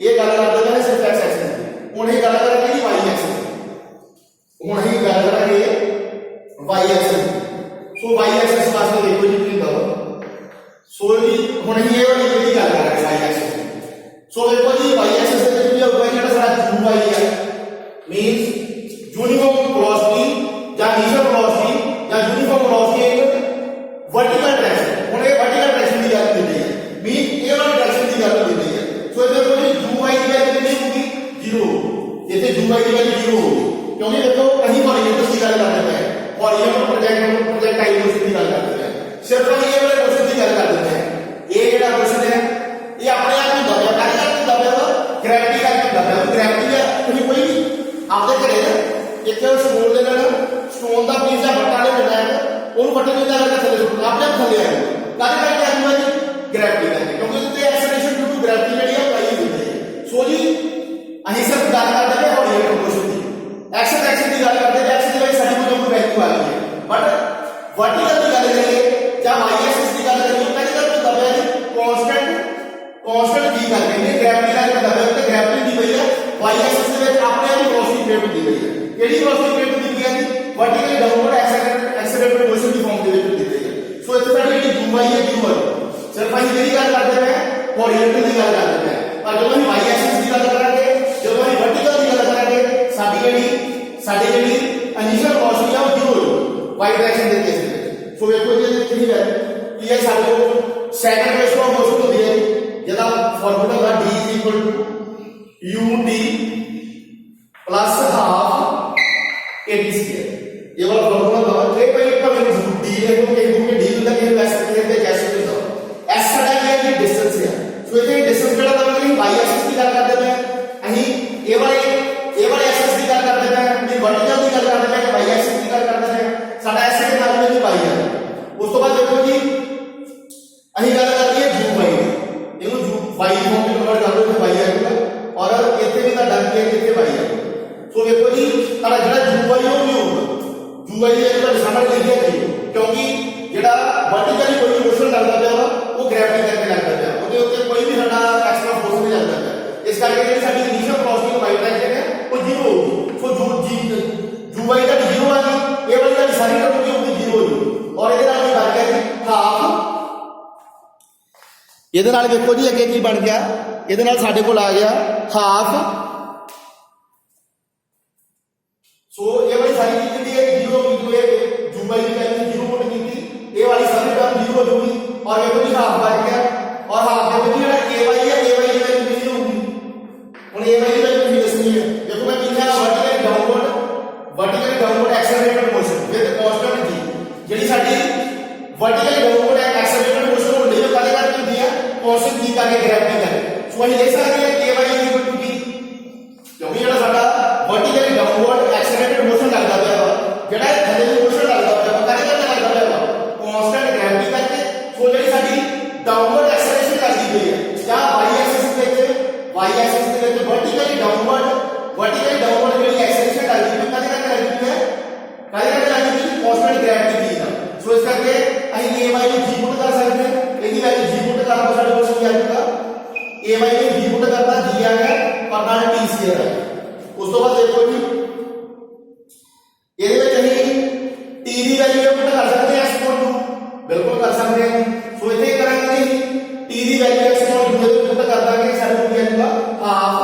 ये गल करते हैं सिर्फ x एक्सिस ਹੁਣ ਇਹ ਗੱਲ ਕਰਾਂਗੇ ਜੀ y एक्सिस ਹੁਣ ਅਸੀਂ ਗੱਲ ਕਰਾਂਗੇ y एक्सिस। सो y एक्सिस वास्ते देखो जी ਕੀ ਹੁੰਦਾ सो जी ਹੁਣ ਅਸੀਂ ਇਹ ਵਾਲੀ ਕਿਹਦੀ ਗੱਲ ਕਰਾਂਗੇ y एक्सिस। सो देखो जी y एक्सिस ਦੇ ਵਿੱਚ ਕੀ ਹੋਊਗਾ ਜਿਹੜਾ ਸਾਡਾ y ਹੈ मींस यूनिफॉर्म वेलोसिटी ਜਾਂ इनिशियल वेलोसिटी ਜਾਂ यूनिफॉर्म वेलोसिटी एक वर्टिकल डायरेक्शन ਹੁਣ ਇਹ वर्टिकल डायरेक्शन ਦੀ ਗੱਲ ਹੁੰਦੀ ਹੈ मींस ਇਹ वाली डायरेक्शन ਦੀ ਗੱਲ ਹੁੰਦੀ है। सो देखो जी uy ਦੀ ਵੈਲਿਊ ਕਿੰਨੀ ਹੋਊਗੀ 0 ਇੱਥੇ uy ਦੀ ਵੈਲਿਊ 0 ਹੋਊਗੀ क्योंकि देखो ਅਸੀਂ हॉरिजॉन्टल की गल करते हैं हॉरिजॉन्टल प्रोजेक्टाइल मोशन की गल करते हैं सिर्फ हम ये वाले मोशन की गल करते हैं। ये जेड़ा मोशन है ये अपने आप ही दबा काहे करके दबा ग्रेविटी करके दबा ग्रेविटी है ਤੁਸੀਂ ਕੋਈ ਵੀ ਆਪਦੇ ਘਰੇ ਨਾ ਇੱਕ ਸਟੋਨ ਦੇ ਨਾਲ ਸਟੋਨ ਦਾ ਪੀਸ ਦਾ ਬੱਟਾ ਲੈ ਲੈਣਾ ਹੈ ਉਹਨੂੰ ਬੱਟੇ ਨੂੰ ਇਦਾਂ ਕਰਕੇ ਥੱਲੇ ਸੁੱਟਣਾ ਆਪਣੇ ਆਪ ਥੱਲੇ ਆਏਗਾ ਕਾਹਦੇ ਕਰਕੇ ਆਏਗਾ ਜੀ ग्रेविटी करके क्योंकि उसते एक्सेलरेशन ड्यू टू ग्रेविटी ਜਿਹੜੀ ਆ ਪਾਈ ਹੁੰਦੀ ਹੈ। ਸੋ ਜੀ ਅਸੀਂ ਸਿਰਫ ਗੱਲ ਕਰਦੇ ਹਾਂ हॉरिजॉन्टल मोशन ਦੀ x एक्सिस की गल करते हैं x की वैल्यू साडी कोल कोई वैल्यू आ गई है बट वर्टिकल की गल करिए या y एक्सिस की गल करिए पहले तो दबा जी कांस्टेंट जी करके ग्रेविटी ਕਿਹੜੀ ਵੈਲੋਸਿਟੀ ਰੇਟ ਦਿੱਤੀ ਹੈ ਜੀ ਵਰਟੀਕਲੀ ਡਾਊਨਵਰਡ ਐਕਸਲਰੇਟਡ ਮੋਸ਼ਨ ਦੀ ਫਾਰਮ ਦੇ ਵਿੱਚ ਦਿੱਤੀ ਹੈ। ਸੋ ਇੱਥੇ ਸਾਡੀ ਜਿਹੜੀ u y ਹੈ u ਸਿਰਫ ਅਸੀਂ ਜਿਹੜੀ ਗੱਲ ਕਰਦੇ ਪਏ ਹੋਰੀਜ਼ੌਂਟਲ ਦੀ ਗੱਲ ਕਰਦੇ ਪਏ ਪਰ ਜਦੋਂ ਅਸੀਂ y ਐਕਸਿਸ ਦੀ ਗੱਲ ਕਰਾਂਗੇ ਜਦੋਂ ਅਸੀਂ ਵਰਟੀਕਲ ਦੀ ਗੱਲ ਕਰਾਂਗੇ ਸਾਡੀ ਜਿਹੜੀ ਇਨੀਸ਼ੀਅਲ ਵੈਲੋਸਿਟੀ ਆ ਉਹ 0 ਹੋਊਗੀ y ਡਾਇਰੈਕਸ਼ਨ ਦੇ ਕੇਸ ਵਿੱਚ। ਸੋ ਵੇਖੋ ਜੀ ਇਹ ਕੀ ਹੈ ਇਹ ਹੈ ਸਾਡੇ ਕੋਲ ਸੈਕੰਡ ਰੇਸ਼ੋ ਆਫ ਮੋਸ਼ਨ ਹੁੰਦੀ ਹੈ ਜਿਹਦਾ ਫਾਰਮੂਲਾ ਹੈ d ut plus half eighty square ये वाला फॉर्मूला दो ये पे एक का वैल्यू डी है तो ये डी होता है कि ऐसे करते हैं कैसे भी दो एस साडा क्या है डिस्टेंस है सो ये डिस्टेंस केड़ा दवा कि y एक्सिस की गल करते हैं अही ए वाले एक्सिस की गल करते हैं ये वर्टिकल की गल करते हैं कि y एक्सिस की गल करते हैं साडा एस के नाम में y है उस तो बाद देखो जी अही गल करती है u y ਇਹਨੂੰ y ਫਾਰਮ ਵਿੱਚ ਕਨਵਰਟ ਕਰ ਲਓ ਤੇ y ਆਏਗਾ ਔਰ ਇੱਥੇ ਵੀ ਤਾਂ ਡਰ ਕੇ ਇੱਥੇ y ਆਏਗਾ। ਸੋ ਵੇਖੋ ਜੀ ਸਾਡਾ ਜਿਹੜਾ u y ਉਹ ਨਹੀਂ ਹੋਊਗਾ u y ਇਹ ਤੁਹਾਡੇ ਸਾਹਮਣੇ ਲਿਖਿਆ ਜੀ ਕਿਉਂਕਿ ਜਿਹੜਾ ਵਰਟੀਕਲੀ ਕੋਈ ਮੋਸ਼ਨ ਲੱਗਦਾ ਪਿਆ ਵਾ ਉਹ ਗ੍ਰੈਵਿਟੀ ਕਰਕੇ ਲੱਗਦਾ ਪਿਆ ਉਹਦੇ ਉੱਤੇ ਕੋਈ ਵੀ ਸਾਡਾ ਐਕਸਟਰਾ ਫੋਰਸ ਨਹੀਂ ਲੱਗਦਾ ਪਿਆ ਇਸ ਕਰਕੇ ਜਿਹੜੀ ਸਾਡੀ ਇਨੀਸ਼ੀਅਲ ਵੈਲੋਸਿਟੀ y ਡਾਇਰੈਕਸ਼ਨ ਹੈ ਉਹ 0 ਹੋਊਗੀ। ਸੋ u y ਦਾ 0 ਆ ਜੀ ਇਹ ਵਾਲੀ ਦਾ ਸਾਰੀ ਟਰਮ ਕੀ ਹੋਊਗੀ 0 ਹੋਊਗੀ ਔਰ ਇਹਦੇ ਨਾਲ ਕੀ ਬਣ ਗਿਆ ਜੀ ਹਾਫ ਇਹਦੇ ਨਾਲ ਵੇਖੋ ਜੀ ਅੱਗੇ ਕੀ ਬਣ ਗਿਆ ਇਹਦੇ ਨਾਲ ਸਾਡੇ ਕੋਲ ਆ ਗਿਆ ਹਾਫ। ਸੋ ਇਹ ਵਾਲੀ ਸਾਰੀ ਚੀਜ਼ ਜਿਹੜੀ ਹੈ 0 ਹੋ ਗਈ ਜੋ ਜੂਬਾਈ ਦੀ ਵੈਲਿਊ 0 ਪੁੱਟ ਕੀਤੀ ਇਹ ਵਾਲੀ ਸਾਰੀ ਟਰਮ 0 ਹੋ ਜਾਊਗੀ ਔਰ ਵੇਖੋ ਜੀ ਹਾਫ ਬਣ ਗਿਆ ਔਰ ਹਾਫ ਦੇ ਵਿੱਚ ਜਿਹੜਾ ay ਹੈ ay ਦੀ ਵੈਲਿਊ ਕਿੰਨੀ ਹੋਊਗੀ ਹੁਣ ay ਦੀ ਵੈਲਿਊ ਕਿੰਨੀ ਦੱਸਣੀ ਹੈ ਦੇਖੋ ਮੈਂ ਲਿਖਿਆ vertically downward accelerated motion with constant g ਜਿਹੜੀ ਸਾਡੀ ਵਰਟੀਕਲੀ ਡਾਊਨਵਰਡ ਐਕਸਲਰੇਟਡ ਮੋਸ਼ਨ ਹੁੰਦੀ ਹੈ ਕਾਹਦੇ ਕਰਕੇ ਹੁੰਦੀ ਹੈ कांस्टेंट g करके ग्रेविटी करके सो ਅਸੀਂ ਦੇਖ ਸਕਦੇ ਹਾਂ ky g ਕਿਉਂਕਿ ਜਿਹੜਾ ਸਾਡਾ ਵਰਟੀਕਲੀ ਡਾਊਨਵਰਡ ਐਕਸਲਰੇਟਡ ਮੋਸ਼ਨ ਲੱਗਦਾ ਪਿਆ ਵਾ ਜਿਹੜਾ ਥੱਲੇ ਦੀ ਮੋਸ਼ਨ ਲੱਗਦਾ ਪਿਆ ਵਾ ਕਾਹਦੇ ਕਰਕੇ ਲੱਗਦਾ ਪਿਆ ਵਾ ਕਾਂਸਟੈਂਟ ਗ੍ਰੈਵਿਟੀ ਕਰਕੇ ਸੋ ਜਿਹੜੀ ਸਾਡੀ ਡਾਊਨਵਰਡ ਐਕਸਲਰੇਸ਼ਨ ਲੱਗਦੀ ਪਈ ਹੈ ਜਾਂ y ਐਕਸਿਸ ਦੇ ਵਿੱਚ ਵਰਟੀਕਲੀ ਡਾਊਨਵਰਡ ਜਿਹੜੀ ਐਕਸਲਰੇਸ਼ਨ ਲੱਗਦੀ ਪਈ ਕਾਹਦੇ ਕਰਕੇ ਲੱਗਦੀ ਹੈ ਕਾਹਦੇ ਕਰਕੇ ਲੱਗਦੀ ਪਈ ਕਾਂਸਟੈਂਟ ਗ੍ਰੈਵਿਟੀ g ਨਾਲ ਸੋ ਇਸ ਕਰਕੇ ਅਸੀਂ ay ਨੂੰ g ਪੁੱਟ ਕਰ ਸਕਦੇ ਹਾਂ ਇਹਦੀ ਵੈਲਿਊ g ਪੁੱਟ ਕਰਨਾ ਸਾਡੇ ਕੋਲ ਕੀ ਆਏਗਾ ay ਨੂੰ g ਪੁੱਟ ਕਰਨਾ g ਆ ਗਿਆ ਔਰ ਨਾਲ t ਸਕੁਅਰ ਹੈ। ਉਸ ਤੋਂ ਬਾਅਦ ਦੇਖੋ ਜੀ ਇਹਦੇ ਵਿੱਚ ਅਸੀਂ t ਦੀ ਵੈਲਿਊ ਪੁੱਟ ਕਰ ਸਕਦੇ ਹਾਂ x ਨੂੰ ਬਿਲਕੁਲ ਕਰ ਸਕਦੇ ਹਾਂ। ਸੋ ਇੱਥੇ ਕਰਾਂਗੇ ਜੀ t ਦੀ ਵੈਲਿਊ x ਨੂੰ ਪੁੱਟ ਕਰ ਦਾਂਗੇ ਸਾਡੇ ਕੋਲ ਕੀ ਆਏਗਾ ਹਾਫ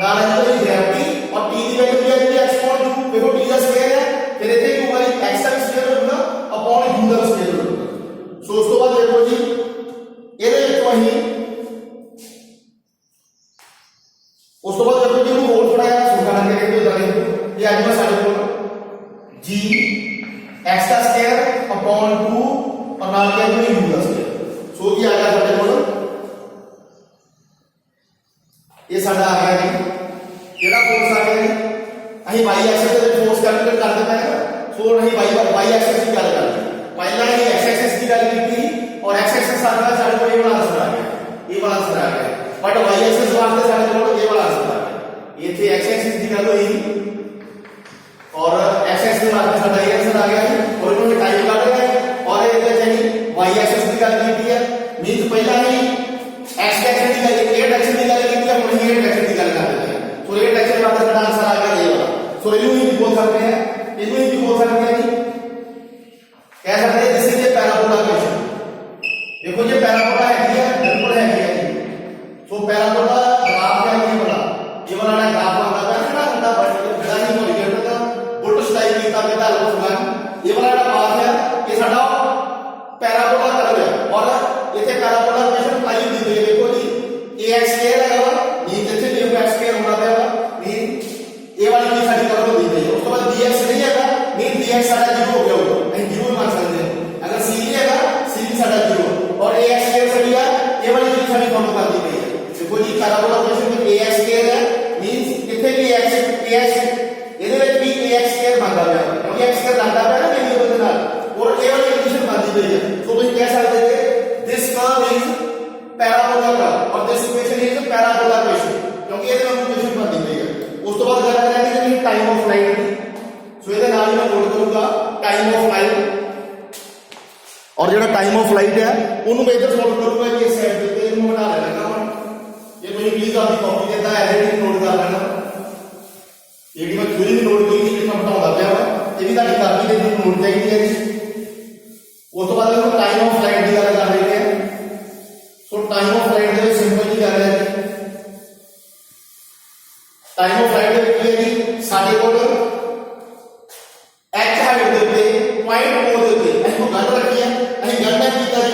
ਨਾਲ ਇਹਦੀ ਗ੍ਰੈਵਿਟੀ ਔਰ t ਦੀ ਵੈਲਿਊ ਕੀ ਆਏਗੀ x ਨੂੰ ਦੇਖੋ t ਦਾ ਸਕੁਅਰ ਹੈ ਫਿਰ ਇੱਥੇ ਕੀ ਹੋਊਗਾ x ਦਾ ਸਕੁਅਰ ਹੋਊਗਾ ਅਪੋਨ u ਦਾ ਸਕੁਅਰ ਹੋਊਗਾ। ਸੋ ਉਸ ਤੋਂ ਬਾਅਦ ਦੇਖੋ ਜੀ ਇਹਦੇ ਵਿੱਚੋਂ ਅਸੀਂ ਉਸ ਤੋਂ ਬਾਅਦ ਜਦੋਂ ਇਹਨੂੰ ਹੋਰ ਥੋੜਾ ਜਿਹਾ ਛੋਟਾ ਕਰਕੇ ਦੇਖੋ ਜਾਣੇ ਇਹ ਅੱਜ ਮੈਂ ਸਾਡੇ ਕੋਲ g x ਦਾ ਸਕੁਅਰ ਅਪੋਨ 2 ਔਰ ਨਾਲ ਕੀ ਆਉਂਦਾ u ਦਾ ਸਕੁਅਰ ਸੋ ਕੀ ਆ ਗਿਆ ਸਾਡੇ ਕੋਲ ਇਹ ਸਾਡਾ ਆ ਗਿਆ ਜੀ ਜਿਹੜਾ ਫੋਰਸ ਆ ਗਿਆ ਜੀ ਅਸੀਂ y ਐਕਸਿਸ ਤੇ ਫੋਰਸ ਕੈਲਕੂਲੇਟ ਕਰਦੇ ਪਏ ਸੋ ਅਸੀਂ y ਐਕਸਿਸ ਦੀ ਗੱਲ ਕਰਦੇ ਪਹਿਲਾਂ ਅਸੀਂ x ਐਕਸਿਸ ਦੀ ਗੱਲ ਕੀਤੀ और x एक्सिस साथ सारे को ये वाला आंसर आ गया बट y एक्सिस वास्ते सारे को ये वाला आंसर आ गया ये थे x एक्सिस की गल हुई और x एक्सिस वास्ते साडा ये आंसर आ गया है और इन्होंने टाइम काट रहे हैं और ये चाहिए y एक्सिस की गल की है मींस पहला ही x एक्सिस की गल a डायरेक्शन की गल की है और ये डायरेक्शन की गल करते हैं तो ये डायरेक्शन वास्ते साडा आंसर आ गया ये वाला सो इन्हों ही बोल सकते हैं इन्हों ही बोल सकते हैं जी कह सकते हैं this is a parabola equation देखो ये पैराबोला है बिल्कुल है जी सो पैराबोला ग्राफ है ये वाला ग्राफ आता है ना थोड़ा बड़ा ही होरिजेंटल का बुलट स्टाइल की का बेटा लोग ये वाला पाथ है ये साडा पैराबोला कर्व है और इथे पैराबोला इक्वेशन अप्लाई दी गई है देखो जी ax स्क्वायर है ये जैसे ये x स्क्वायर होना है ये ये वाली की सारी कर्व दी गई है उसके बाद dx नहीं है मीन dx साडा 0 हो गया होगा नहीं 0 मान सकते हैं अगर c है c साडा 0 और ax स्क्वायर से लिया ये वाली चीज सारी फॉलो कर दी गई है देखो जी पैराबोला इक्वेशन में ax स्क्वायर है मींस इथे भी ax ਇਹਦੇ ਵਿੱਚ भी ax स्क्वायर मांगा गया क्योंकि x स्क्वायर लाता है ना वेरिएबल के साथ और a वाली कंडीशन मान दी गई है तो तुम कह सकते थे this curve is parabola curve और this equation is parabola equation क्योंकि ਇਹਦੇ ਨਾਲ इक्वेशन मान दी गई है ਉਸ ਤੋਂ ਬਾਅਦ ਗੱਲ ਕਰਾਂਗੇ कि टाइम ऑफ फ्लाइट सो ਇਹਦੇ ਨਾਲ ਹੀ ਮੈਂ ਨੋਟ ਕਰੂੰਗਾ टाइम ऑफ फ्लाइट और जो टाइम ऑफ फ्लाइट है उन्होंने मैं इधर सॉल्व करूंगा कि इस साइड पे इनको बना लेना काम ये मुझे प्लीज आपकी कॉपी देता है एडिटिंग नोट कर लेना ये मैं थ्योरी भी नोट की थी ਮੈਂ ਬਤਾਉਂਦਾ ਪਿਆ ਵਾ ਇਹ ਵੀ ਤੁਹਾਡੀ ਕਾਪੀ ਦੇ ਵਿੱਚ ਨੋਟ ਚਾਹੀਦੀ ਹੈ ਜੀ। ਉਸ ਤੋਂ ਬਾਅਦ ਇਹਨੂੰ ਟਾਈਮ ਆਫ ਫਲਾਈਟ ਦੀ ਗੱਲ ਕਰ ਰਹੇ ਹਾਂ। ਸੋ ਟਾਈਮ ਆਫ ਫਲਾਈਟ ਦੇ ਵਿੱਚ ਸਿੰਪਲ ਜੀ ਗੱਲ ਹੈ ਜੀ, ਟਾਈਮ ਆਫ ਫਲਾਈਟ ਦੇ ਵਿੱਚ ਕੀ ਹੈ ਜੀ, ਸਾਡੇ ਕੋਲ ਐਚ ਹਾਈਟ ਦੇ ਉੱਤੇ ਪੁਆਇੰਟ O ਦੇ ਉੱਤੇ ਅਸੀਂ ਕੋਈ ਗੱਲ ਰੱਖੀ ਹੈ, ਅਸੀਂ ਗੱਲ ਨਹੀਂ ਕੀਤਾ ਜੀ,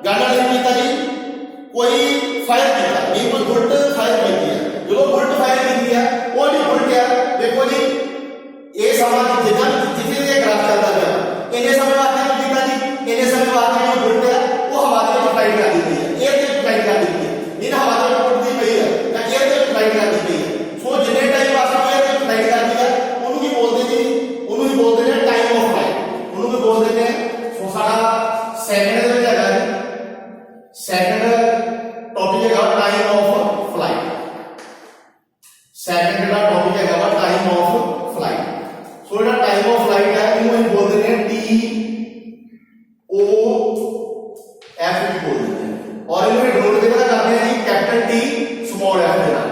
ਗੱਲ ਨਹੀਂ ਕੀਤਾ ਜੀ, ਕੋਈ ਫਾਇਰ ਕੀਤਾ ਨਹੀਂ, ਕੋਈ ਬੁਲਟ ਫਾਇਰ ਕੀਤੀ ਹੈ। ਜਦੋਂ ਬੁਲਟ ਫਾਇਰ ਕੀਤੀ ਹੈ ਉਹ ਨਹੀਂ ਬੁਲਟ ਹੈ, ਦੇਖੋ ਜੀ ਇਹ ਸਮਾਂ ਜਿੱਦਾਂ ਜਿੱਥੇ ਇਹ ਗ੍ਰਾਫ ਚੱਲਦਾ ਪਿਆ ਇਹਨੇ ਸਮੇਂ ਵਾਸਤੇ ਕੀ ਕੀਤਾ ਜੀ, ਇਹਨੇ ਸਮੇਂ ਵਾਸਤੇ ਜੋ ਬੁਲਟ ਹੈ ਉਹ ਹਵਾ ਦੇ ਵਿੱਚ ਫਲਾਈਟ ਕਰ ਦਿੱਤੀ ਹੈ, 에ਅਰ ਦੇ ਵਿੱਚ ਫਲਾਈਟ ਕਰ ਦਿੱਤੀ ਹੈ, ਨਹੀਂ ਨਾ ਹਵਾ ਦੇ ਵਿੱਚ ਉੱਡਦੀ ਪਈ ਹੈ ਤਾਂ 에ਅਰ ਦੇ ਵਿੱਚ ਫਲਾਈਟ ਕਰ ਦਿੱਤੀ ਹੈ। ਸੋ ਜਿੰਨੇ ਟਾਈਮ ਵਾਸਤੇ 에ਅਰ ਦੇ ਵਿੱਚ ਫਲਾਈਟ ਕਰਦੀ ਹੈ ਉਹਨੂੰ ਕੀ ਬੋਲਦੇ ਜੀ, ਉਹਨੂੰ ਵੀ ਬੋਲਦੇ ਨੇ ਟਾਈਮ ਆਫ ਫਲਾਈਟ, ਉਹਨੂੰ ਵੀ ਬੋਲਦੇ ਨੇ। ਸੋ ਸਾਡਾ ਸੈਕਿੰਡ ਦੇ ਵਿੱਚ ਹੈਗਾ ਜੀ, ਸੈਕਿੰਡ ਟੌਪਿਕ ਹੈਗਾ ਟਾਈਮ ਆਫ ਫਲਾਈਟ। ਸੈਕਿੰਡ ਜਿਹੜਾ ਟੌਪਿਕ ਹੈਗਾ ਵਾ ਟਾਈਮ ਆਫ ਫਲਾਈਟ। ਸੋ ਜਿਹੜਾ ਟਾਈਮ ਆਫ ਫਲਾਈਟ ਹੈ ਇਹਨੂੰ ਅਸੀਂ ਬੋਲਦੇ ਨੇ TOF ਬੋਲਦੇ ਨੇ, ਔਰ ਇਹਨੂੰ ਡਿਨੋਟ ਕਿਹਦੇ ਨਾਲ ਕਰਦੇ ਆ ਜੀ, ਕੈਪੀਟਲ T ਸਮਾਲ f ਦੇ ਨਾਲ।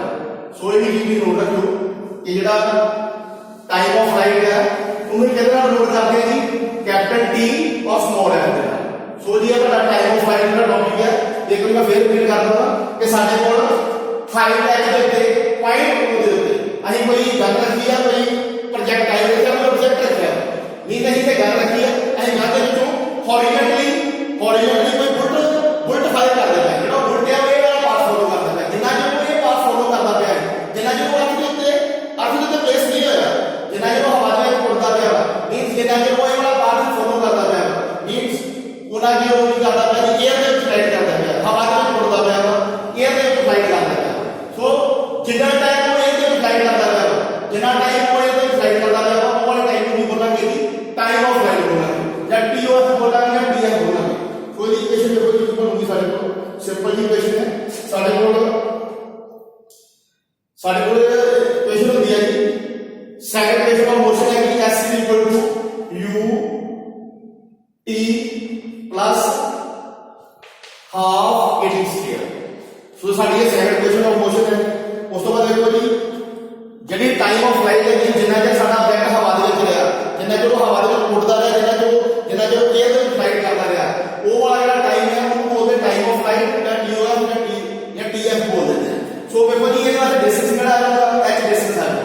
ਸੋ ਇਹ ਵੀ ਚੀਜ਼ ਨੋਟ ਰੱਖਿਓ ਕਿ ਜਿਹੜਾ ਟਾਈਮ ਆਫ ਫਲਾਈਟ ਹੈ ਉਹਨੂੰ ਕਿਹਦੇ ਨਾਲ ਡਿਨੋਟ ਕਰਦੇ ਆ ਜੀ, ਕੈਪੀਟਲ T ਔਰ ਸਮਾਲ f ਦੇ ਨਾਲ। ਸੋ ਜੀ ਇਹ ਤੁਹਾਡਾ time of flight the topic ਹੈ। ਇੱਕ ਵਾਰ ਮੈਂ ਫੇਰ ਰਿਪੀਟ ਕਰ ਦਵਾਂ ਕਿ ਸਾਡੇ ਕੋਲ ਫਲਾਈਟ ਐਚ ਦੇ ਉੱਤੇ ਪੁਆਇੰਟ O ਦੇ ਉੱਤੇ ਅਸੀਂ ਕੋਈ ਗੱਲ ਰੱਖੀ ਹੈ, ਕੋਈ ਪ੍ਰੋਜੈਕਟ ਆਇਆ ਹੋਇਆ ਕੋਈ ਪ੍ਰੋਜੈਕਟ ਰੱਖਿਆ ਨਹੀਂ, ਨਹੀਂ ਤੇ ਗੱਲ ਰੱਖੀ ਹੈ ਅਸੀਂ ਗੱਲ ਦੇ ਵਿੱਚੋਂ ਹੌਰੀਜ਼ੌਂਟਲੀ ਕੋਈ ਬੁਲਟ ਫਾਇਰ ਕਰ ਦਿੰਦਾ ਹੈ, ਜਿਹੜਾ ਬੁਲਟ ਹੈ ਉਹ ਇਹ ਵਾਲਾ ਪਾਥ ਫੋਲੋ ਕਰਦਾ ਪਿਆ, ਜਿੰਨਾ ਚਿਰ ਇਹ ਪਾਥ ਫੋਲੋ ਕਰਦਾ ਪਿਆ ਹੈ, ਜਿੰਨਾ ਚਿਰ ਉਹ ਅਰਥ ਦੇ ਉੱਤੇ ਪਲੇਸ ਨਹੀਂ ਹੋਇਆ, ਜਿੰਨਾ ਚਿਰ ਉਹ ਹਵਾ ਦੇ ਵਿੱਚ ਉੱਡਦਾ ਪਿਆ ਮੀਨਸ ਜਿੰਨਾ ਚਿਰ ਉਹ ਇਹ ਵਾਲਾ ਪਾਥ ਫੋਲੋ ਕਰਦਾ ਪਿਆ ਮੀਨਸ ਉਹਨਾਂ ਕੀ ਉਹ ਨਹੀਂ ਕਰਦਾ ਪਿਆ ਕਿ 에ਅਰ ਦੇ ਵਿੱਚ ਫਲਾਈਟ ਕਰਦਾ ਪਿਆ, ਹਵਾ ਦੇ ਵਿੱਚ ਉੱਡਦਾ ਪਿਆ ਵਾ, 에ਅਰ ਦੇ ਵਿੱਚ ਫਲਾਈਟ ਕਰਦਾ ਪਿਆ। ਸੋ ਜਿੰਨਾ ਟਾਈਮ ਉਹ 에ਅਰ ਦੇ ਵਿੱਚ ਫਲਾਈਟ ਕਰਦਾ ਪਿਆ, ਜਿੰਨਾ ਟਾਈਮ ਉਹ 에ਅਰ ਦੇ ਵਿੱਚ ਫਲਾਈਟ ਕਰਦਾ ਪਿਆ ਉਹ ਵਾਲੇ ਟਾਈਮ ਨੂੰ ਕੀ ਬੋਲਾਂਗੇ ਜੀ, ਟਾਈਮ ਆਫ ਫਲਾਈਟ ਬੋਲਾਂਗੇ ਜਾਂ TOF ਬੋਲਾਂਗੇ ਜਾਂ TF ਬੋਲਾਂਗੇ। ਕੋਈ ਇਕੁਏਸ਼ਨ ਦੇਖੋ ਜੀ ਕਿਵੇਂ ਹੋਊਗੀ ਸਾਡੇ ਕੋਲ, ਸਿੰਪਲ ਜੀ ਇਕੁਏਸ਼ਨ ਹੈ ਸਾਡੇ ਕੋਲ ਇਕੁਏਸ਼ਨ ਹੁੰਦੀ ਹੈ ਜੀ, ਸੈਕੰਡ ਇਕੁਏਸ਼ਨ ਆਫ ਮੋਸ਼ਨ ਹੈ ਕਿ s u t plus half at square। ਸੋ ਸਾਡੀ ਇਹ ਸੈਕੰਡ ਇਕੁਏਸ਼ਨ ਆਫ ਮੋਸ਼ਨ ਹੈ। ਉਸ ਤੋਂ ਬਾਅਦ ਦੇਖੋ ਜੀ ਜਿਹੜੀ ਟਾਈਮ ਆਫ ਫਲਾਈਟ ਹੈ ਜਿੰਨਾ ਚਿਰ ਸਾਡਾ ਆਬਜੈਕਟ ਹਵਾ ਦੇ ਵਿੱਚ ਰਿਹਾ, ਜਿੰਨਾ ਚਿਰ ਉਹ ਹਵਾ ਦੇ ਵਿੱਚ ਉੱਡਦਾ ਰਿਹਾ, ਜਿੰਨਾ ਚਿਰ 에ਅਰ ਦੇ ਵਿੱਚ ਫਲਾਈਟ ਕਰਦਾ ਰਿਹਾ, ਉਹ ਵਾਲਾ ਜਿਹੜਾ ਟਾਈਮ ਹੈ ਉਹਨੂੰ ਬੋਲਦੇ ਟਾਈਮ ਆਫ ਫਲਾਈਟ ਜਾਂ TOF ਜਾਂ TF ਬੋਲਦੇ ਨੇ। ਸੋ ਵੇਖੋ ਜੀ ਇਹਦੇ ਵਾਸਤੇ ਡਿਸਟੈਂਸ ਕਿਹੜਾ ਆਏਗਾ, h ਡਿਸਟੈਂਸ ਹੈ।